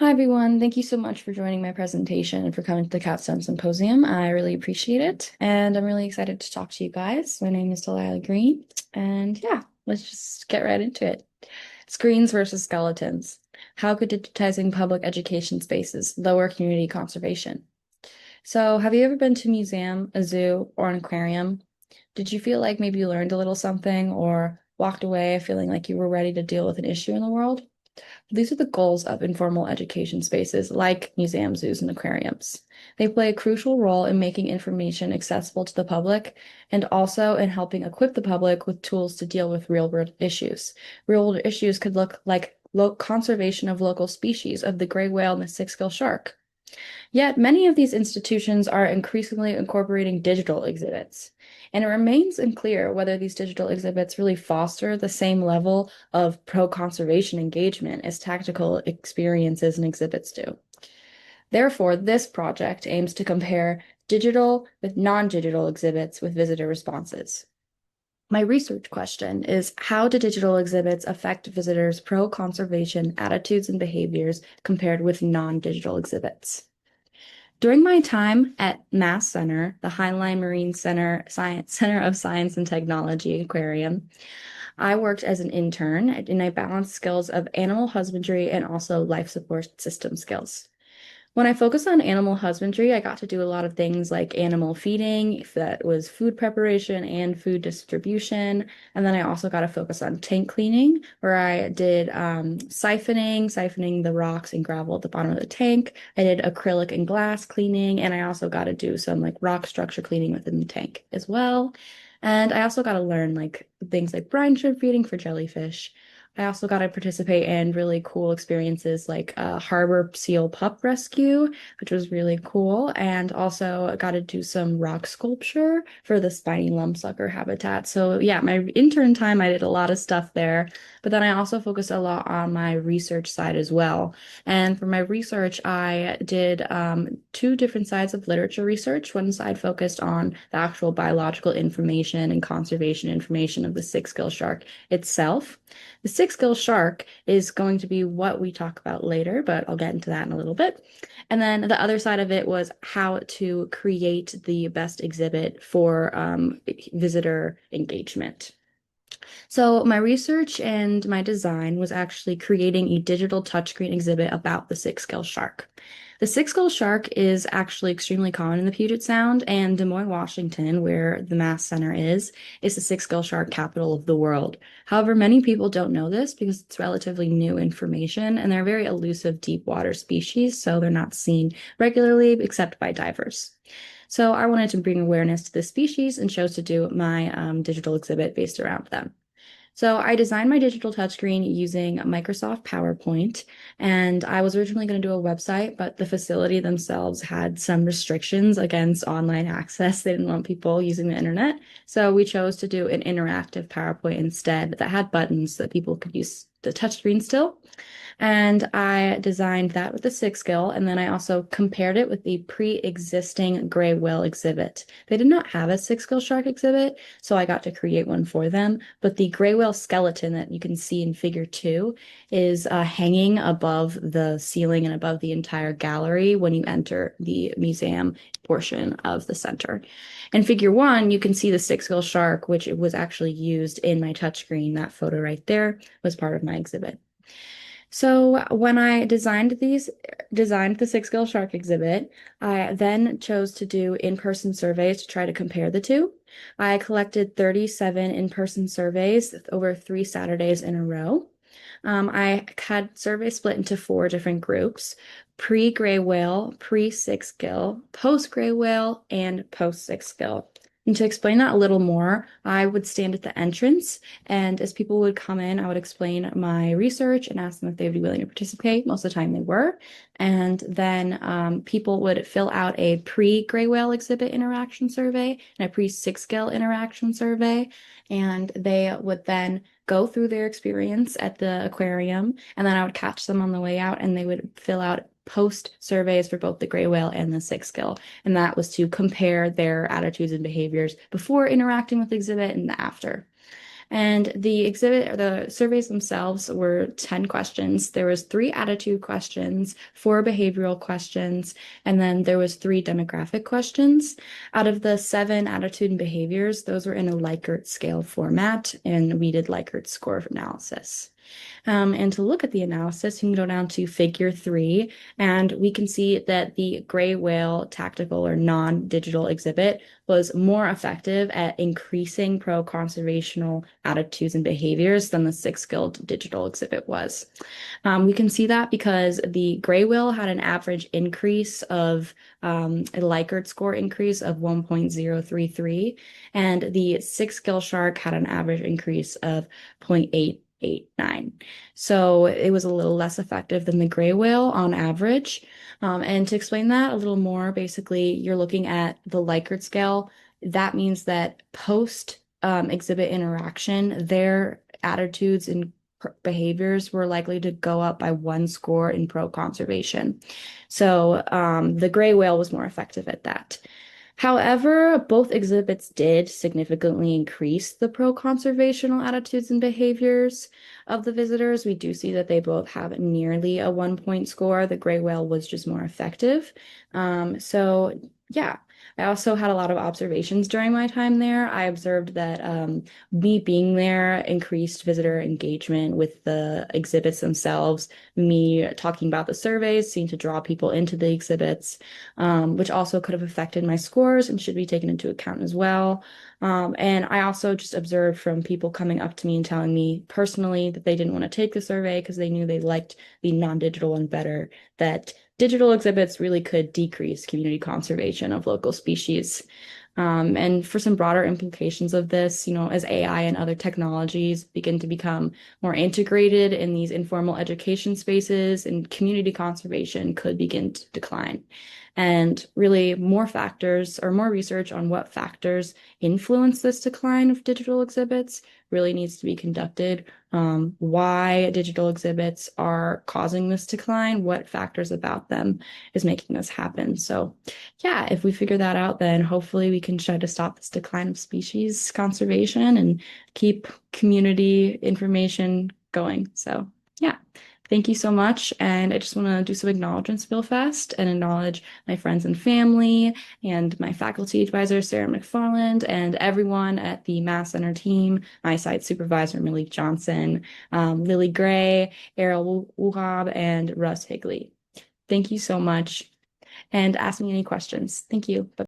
Hi, everyone. Thank you so much for joining my presentation and for coming to the Capstone Symposium. I really appreciate it, and I'm really excited to talk to you guys. My name is Lila Green, and yeah, let's just get right into it. Screens versus skeletons. How could digitizing public education spaces lower community conservation? So, have you ever been to a museum, a zoo, or an aquarium? Did you feel like maybe you learned a little something or walked away feeling like you were ready to deal with an issue in the world? These are the goals of informal education spaces like museums, zoos, and aquariums. They play a crucial role in making information accessible to the public and also in helping equip the public with tools to deal with real-world issues. Real-world issues could look like conservation of local species of the gray whale and the six-gill shark. Yet many of these institutions are increasingly incorporating digital exhibits, and it remains unclear whether these digital exhibits really foster the same level of pro-conservation engagement as tactical experiences and exhibits do. Therefore, this project aims to compare digital with non-digital exhibits with visitor responses. My research question is, how do digital exhibits affect visitors' pro-conservation attitudes and behaviors compared with non-digital exhibits? During my time at Mass Center, the Heinlein Marine Center of Science and Technology Aquarium, I worked as an intern and I balanced skills of animal husbandry and also life support system skills. When I focused on animal husbandry, I got to do a lot of things like animal feeding, if that was food preparation and food distribution. And then I also got to focus on tank cleaning, where I did siphoning the rocks and gravel at the bottom of the tank. I did acrylic and glass cleaning, and I also got to do some like rock structure cleaning within the tank as well. And I also got to learn like things like brine shrimp feeding for jellyfish. I also got to participate in really cool experiences like harbor seal pup rescue, which was really cool, and also got to do some rock sculpture for the spiny lumpsucker habitat. So yeah, my intern time, I did a lot of stuff there, but then I also focused a lot on my research side as well. And for my research, I did two different sides of literature research. One side focused on the actual biological information and conservation information of the six-gill shark itself. The six-gill shark is going to be what we talk about later, but I'll get into that in a little bit. And then the other side of it was how to create the best exhibit for visitor engagement. So my research and my design was actually creating a digital touchscreen exhibit about the six-gill shark. The six-gill shark is actually extremely common in the Puget Sound, and Des Moines, Washington, where the Mass Center is the six-gill shark capital of the world. However, many people don't know this because it's relatively new information, and they're a very elusive deep water species, so they're not seen regularly except by divers. So I wanted to bring awareness to this species and chose to do my digital exhibit based around them. So I designed my digital touchscreen using Microsoft PowerPoint, and I was originally going to do a website, but the facility themselves had some restrictions against online access. They didn't want people using the internet. So we chose to do an interactive PowerPoint instead that had buttons so that people could use the touchscreen still. And I designed that with the six gill, and then I also compared it with the pre-existing gray whale exhibit. They did not have a six gill shark exhibit, so I got to create one for them. But the gray whale skeleton that you can see in figure two is hanging above the ceiling and above the entire gallery when you enter the museum portion of the center. In figure one, you can see the six gill shark, which was actually used in my touchscreen. That photo right there was part of my exhibit. So when I designed the six gill shark exhibit, I then chose to do in-person surveys to try to compare the two. I collected 37 in-person surveys over 3 Saturdays in a row. I had surveys split into four different groups: pre-gray whale, pre-six gill, post-gray whale, and post-six gill. And to explain that a little more, I would stand at the entrance, and as people would come in, I would explain my research and ask them if they would be willing to participate. Most of the time they were. And then people would fill out a pre-gray whale exhibit interaction survey and a pre-six gill interaction survey. And they would then go through their experience at the aquarium, and then I would catch them on the way out, and they would fill out post surveys for both the gray whale and the six gill. And that was to compare their attitudes and behaviors before interacting with the exhibit and after. And the surveys themselves were 10 questions. There was three attitude questions, four behavioral questions, and then there was three demographic questions. Out of the seven attitude and behaviors, those were in a Likert scale format, and we did Likert score analysis. And to look at the analysis, you can go down to figure 3, and we can see that the gray whale tactical or non-digital exhibit was more effective at increasing pro-conservational attitudes and behaviors than the six-skilled digital exhibit was. We can see that because the gray whale had an average increase of a Likert score increase of 1.033, and the six-gill shark had an average increase of 0.889. So it was a little less effective than the gray whale on average. And to explain that a little more, basically, you're looking at the Likert scale. That means that post exhibit interaction, their attitudes and behaviors were likely to go up by one score in pro-conservation. So the gray whale was more effective at that. However, both exhibits did significantly increase the pro-conservational attitudes and behaviors of the visitors. We do see that they both have nearly a 1 point score. The gray whale was just more effective. So yeah, I also had a lot of observations during my time there. I observed that me being there increased visitor engagement with the exhibits themselves. Me talking about the surveys seemed to draw people into the exhibits, which also could have affected my scores and should be taken into account as well. And I also just observed from people coming up to me and telling me personally that they didn't want to take the survey because they knew they liked the non-digital one better, that digital exhibits really could decrease community conservation of local species. And for some broader implications of this, as AI and other technologies begin to become more integrated in these informal education spaces, and community conservation could begin to decline. And really, more factors or more research on what factors influence this decline of digital exhibits really needs to be conducted. Why digital exhibits are causing this decline, what factors about them is making this happen. So yeah, if we figure that out, then hopefully we can try to stop this decline of species conservation and keep community information going. So yeah, thank you so much. And I just want to do some acknowledgements real fast and acknowledge my friends and family and my faculty advisor, Sarah McFarland, and everyone at the Mass Center team, my site supervisor, Malik Johnson, Lily Gray, Errol Wuhab, and Russ Higley. Thank you so much, and ask me any questions. Thank you. Bye.